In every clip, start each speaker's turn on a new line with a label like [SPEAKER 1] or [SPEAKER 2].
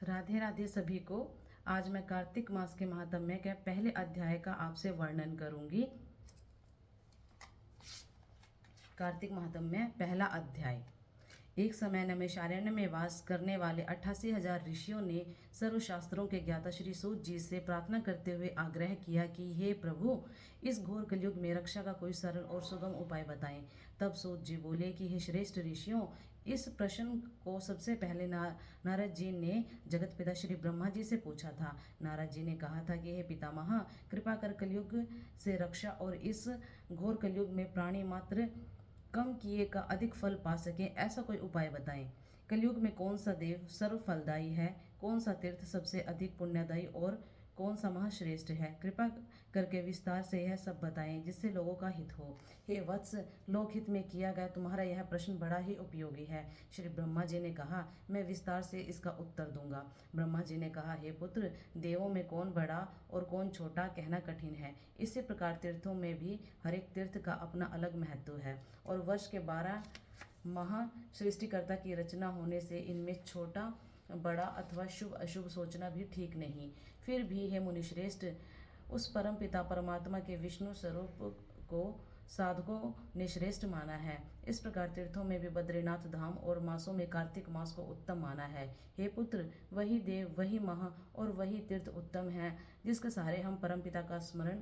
[SPEAKER 1] राधे राधे सभी को। आज मैं कार्तिक मास के महात्म्य के पहले अध्याय का आपसे वर्णन करूंगी। कार्तिक महात्म्य पहला अध्याय। एक समय नैमिषारण्य में वास करने वाले 88,000 ऋषियों ने सर्वशास्त्रों के ज्ञाता श्री सूत जी से प्रार्थना करते हुए आग्रह किया कि हे प्रभु, इस घोर कलयुग में रक्षा का कोई सरल और सुगम उपाय बताएं। तब सूत जी बोले कि हे श्रेष्ठ ऋषियों, इस प्रश्न को सबसे पहले नारद जी ने जगत पिता श्री ब्रह्मा जी से पूछा था। नारद जी ने कहा था कि हे पितामह, कृपा कर कलयुग से रक्षा और इस घोर कलयुग में प्राणी मात्र कम किए का अधिक फल पा सकें, ऐसा कोई उपाय बताएं। कलयुग में कौन सा देव सर्व फलदायी है, कौन सा तीर्थ सबसे अधिक पुण्यदायी और कौन सा महाश्रेष्ठ है। कृपा करके विस्तार से यह सब बताएं जिससे लोगों का हित हो। हे वत्स, लोकहित में किया गया तुम्हारा यह प्रश्न बड़ा ही उपयोगी है। श्री ब्रह्मा जी ने कहा, मैं विस्तार से इसका उत्तर दूंगा। ब्रह्मा जी ने कहा, हे पुत्र, देवों में कौन बड़ा और कौन छोटा कहना कठिन है। इसी प्रकार तीर्थों में भी हर एक तीर्थ का अपना अलग महत्व है और वर्ष के 12 माह सृष्टिकर्ता की रचना होने से इनमें छोटा बड़ा अथवा शुभ अशुभ सोचना भी ठीक नहीं। फिर भी हे मुनिश्रेष्ठ, उस परम पिता परमात्मा के विष्णु स्वरूप को साधकों ने श्रेष्ठ माना है। इस प्रकार तीर्थों में भी बद्रीनाथ धाम और मासों में कार्तिक मास को उत्तम माना है। हे पुत्र, वही देव, वही माह और वही तीर्थ उत्तम है जिसके सहारे हम परम पिता का स्मरण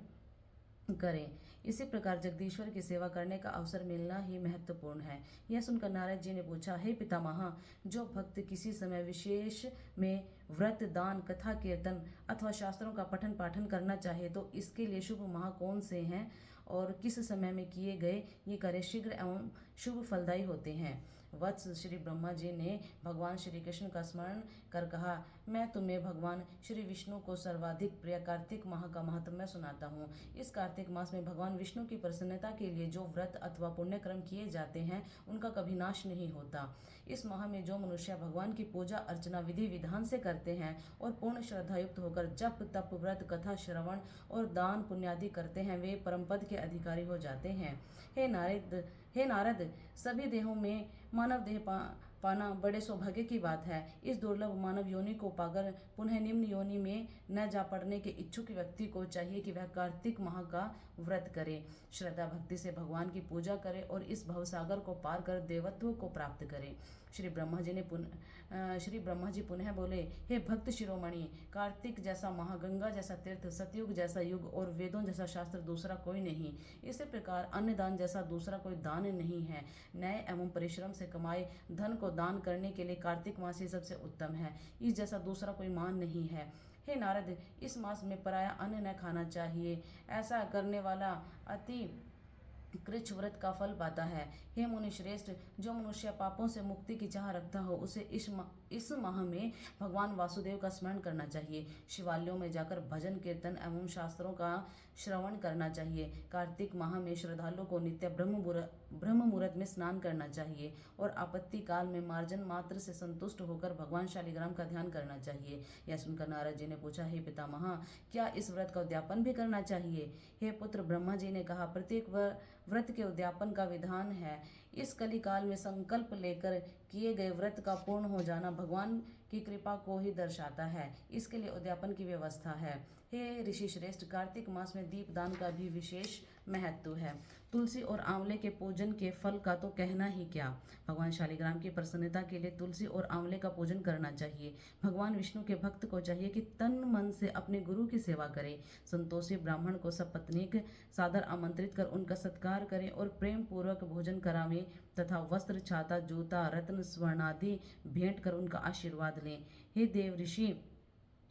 [SPEAKER 1] करें। इसी प्रकार जगदीश्वर की सेवा करने का अवसर मिलना ही महत्वपूर्ण है। यह सुनकर नारद जी ने पूछा, हे पितामह, जो भक्त किसी समय विशेष में व्रत, दान, कथा, कीर्तन अथवा शास्त्रों का पठन पाठन करना चाहे तो इसके लिए शुभ माह कौन से हैं और किस समय में किए गए ये कार्य शीघ्र एवं शुभ फलदायी होते हैं। वत्स, श्री ब्रह्मा जी ने भगवान श्री कृष्ण का स्मरण कर कहा, मैं तुम्हें भगवान श्री विष्णु को सर्वाधिक प्रिय कार्तिक माह का महत्व सुनाता हूँ। इस कार्तिक मास में भगवान विष्णु की प्रसन्नता के लिए जो व्रत अथवा पुण्यक्रम किए जाते हैं उनका कभी नाश नहीं होता। इस माह में जो मनुष्य भगवान की पूजा अर्चना विधि विधान से करते हैं और पूर्ण श्रद्धायुक्त होकर जप तप व्रत कथा श्रवण और दान पुण्यादि करते हैं, वे परमपद के अधिकारी हो जाते हैं। हे नारद, सभी देहों में मानव देह पाना बड़े सौभाग्य की बात है। इस दुर्लभ मानव योनि को पाकर पुनः निम्न योनि में न जा पड़ने के इच्छुक व्यक्ति को चाहिए कि वह कार्तिक माह का व्रत करे, श्रद्धा भक्ति से भगवान की पूजा करे और इस भवसागर को पार कर देवत्व को प्राप्त करे। श्री ब्रह्मा जी पुनः बोले, हे भक्त शिरोमणि, कार्तिक जैसा माह, गंगा जैसा तीर्थ, सतयुग जैसा युग और वेदों जैसा शास्त्र दूसरा कोई नहीं। इसी प्रकार अन्नदान जैसा दूसरा कोई दान नहीं है। न्याय एवं परिश्रम से कमाए धन को दान करने के लिए कार्तिक मास ही सबसे उत्तम है। इस जैसा दूसरा कोई मान नहीं है। हे नारद, इस मास में पराया अन्न न खाना चाहिए। ऐसा करने वाला अति कृच्छ व्रत का फल पाता है। हे मुनि श्रेष्ठ, जो मनुष्य पापों से मुक्ति की चाह रखता हो उसे इस माह में भगवान वासुदेव का स्मरण करना चाहिए। शिवालयों में जाकर भजन कीर्तन एवं शास्त्रों का श्रवण करना चाहिए। कार्तिक माह में श्रद्धालु को नित्य ब्रह्म मुहूर्त में स्नान करना चाहिए और आपत्ति काल में मार्जन मात्र से संतुष्ट होकर भगवान शालिग्राम का ध्यान करना चाहिए। यह सुनकर नारद जी ने पूछा, हे पितामह, क्या इस व्रत का उद्यापन भी करना चाहिए। हे पुत्र, ब्रह्मा जी ने कहा, प्रत्येक व्रत के उद्यापन का विधान है। इस कली काल में संकल्प लेकर किए गए व्रत का पूर्ण हो जाना भगवान की कृपा को ही दर्शाता है। इसके लिए उद्यापन की व्यवस्था है। हे ऋषि श्रेष्ठ, कार्तिक मास में दीपदान का भी विशेष महत्व है। तुलसी और आंवले के पूजन के फल का तो कहना ही क्या। भगवान शालिग्राम की प्रसन्नता के लिए तुलसी और आंवले का पूजन करना चाहिए। भगवान विष्णु के भक्त को चाहिए कि तन मन से अपने गुरु की सेवा करे। संतोषी ब्राह्मण को सपत्नीक सादर आमंत्रित कर उनका सत्कार करें और प्रेम पूर्वक भोजन करावें तथा वस्त्र, छाता, जूता, रत्न, स्वर्ण आदि भेंट कर उनका आशीर्वाद लें। हे देव ऋषि,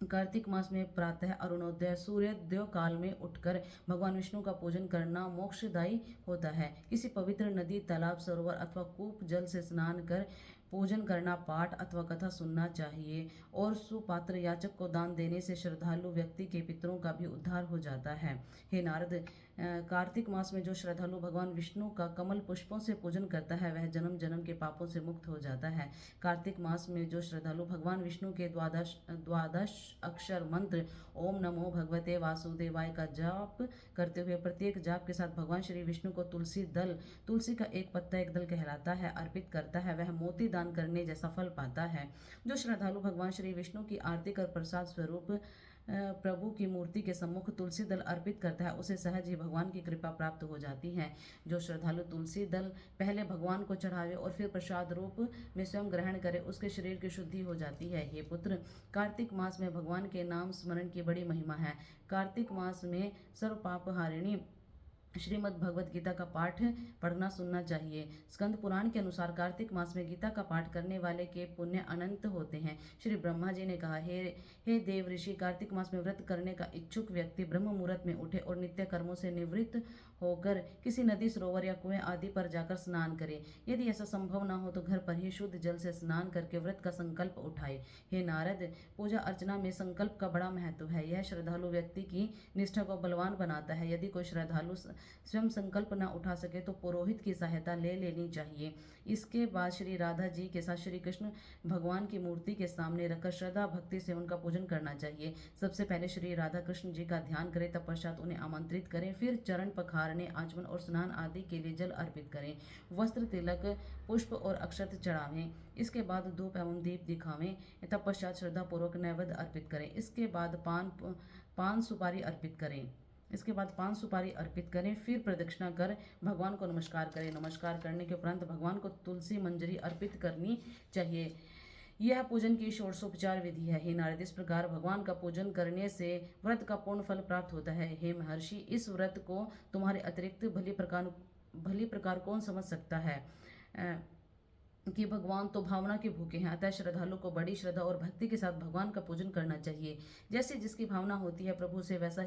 [SPEAKER 1] कार्तिक मास में प्रातः अरुणोदय सूर्योदय काल में उठकर भगवान विष्णु का पूजन करना मोक्षदायी होता है। किसी पवित्र नदी, तालाब, सरोवर अथवा कूप जल से स्नान कर पूजन करना, पाठ अथवा कथा सुनना चाहिए और सुपात्र याचक को दान देने से श्रद्धालु व्यक्ति के पितरों का भी उद्धार हो जाता है। हे नारद, कार्तिक मास में जो श्रद्धालु भगवान विष्णु का कमल पुष्पों से पूजन करता है वह जन्म जन्म के पापों से मुक्त हो जाता है। कार्तिक मास में जो श्रद्धालु भगवान विष्णु के द्वादश द्वादश अक्षर मंत्र ओम नमो भगवते वासुदेवाय का जाप करते हुए प्रत्येक जाप के साथ भगवान श्री विष्णु को तुलसी का एक पत्ता एक दल कहलाता है अर्पित करता है वह मोती दान करने जैसा फल पाता है। जो श्रद्धालु भगवान श्री विष्णु की आरती कर प्रसाद स्वरूप प्रभु की मूर्ति के सम्मुख तुलसी दल अर्पित करता है उसे सहज ही भगवान की कृपा प्राप्त हो जाती है। जो श्रद्धालु तुलसी दल पहले भगवान को चढ़ावे और फिर प्रसाद रूप में स्वयं ग्रहण करे उसके शरीर की शुद्धि हो जाती है। हे पुत्र, कार्तिक मास में भगवान के नाम स्मरण की बड़ी महिमा है। कार्तिक मास में सर्व पाप हारिणी श्रीमद् भगवत गीता का पाठ पढ़ना सुनना चाहिए। स्कंद पुराण के अनुसार कार्तिक मास में गीता का पाठ करने वाले के पुण्य अनंत होते हैं। श्री ब्रह्मा जी ने कहा, हे देव ऋषि, कार्तिक मास में व्रत करने का इच्छुक व्यक्ति ब्रह्म मुहूर्त में उठे और नित्य कर्मों से निवृत्त होकर किसी नदी, सरोवर या कुएं आदि पर जाकर स्नान करे। यदि ऐसा संभव न हो तो घर पर ही शुद्ध जल से स्नान करके व्रत का संकल्प उठाए। हे नारद, पूजा अर्चना में संकल्प का बड़ा महत्व है। यह श्रद्धालु व्यक्ति की निष्ठा को बलवान बनाता है। यदि कोई श्रद्धालु स्वयं संकल्प न उठा सके तो पुरोहित की सहायता ले लेनी चाहिए। इसके बाद श्री राधा जी के साथ श्री कृष्ण भगवान की मूर्ति के सामने रखकर श्रद्धा भक्ति से उनका पूजन करना चाहिए। सबसे पहले श्री राधा कृष्ण जी का ध्यान करें, तत्पश्चात उन्हें आमंत्रित करें, फिर चरण पखारने, आचमन और स्नान आदि के लिए जल अर्पित करें, वस्त्र, तिलक, पुष्प और अक्षत चढ़ावें। इसके बाद धूप एवं दीप दिखावें, तत्पश्चात श्रद्धापूर्वक नैवेद्य अर्पित करें। इसके बाद पान सुपारी अर्पित करें, फिर प्रदक्षिणा कर भगवान को नमस्कार करें। नमस्कार करने के उपरांत भगवान को तुलसी मंजरी अर्पित करनी चाहिए। यह पूजन की षोडशोपचार विधि है। हे नारद, इस प्रकार भगवान का पूजन करने से व्रत का पूर्ण फल प्राप्त होता है। हे महर्षि, इस व्रत को तुम्हारे अतिरिक्त भली प्रकार कौन समझ सकता है कि भगवान तो भावना के भूखे हैं। अतः श्रद्धालु को बड़ी श्रद्धा और भक्ति के साथ भगवान का पूजन करना चाहिए। जैसे जिसकी भावना होती है प्रभु से वैसा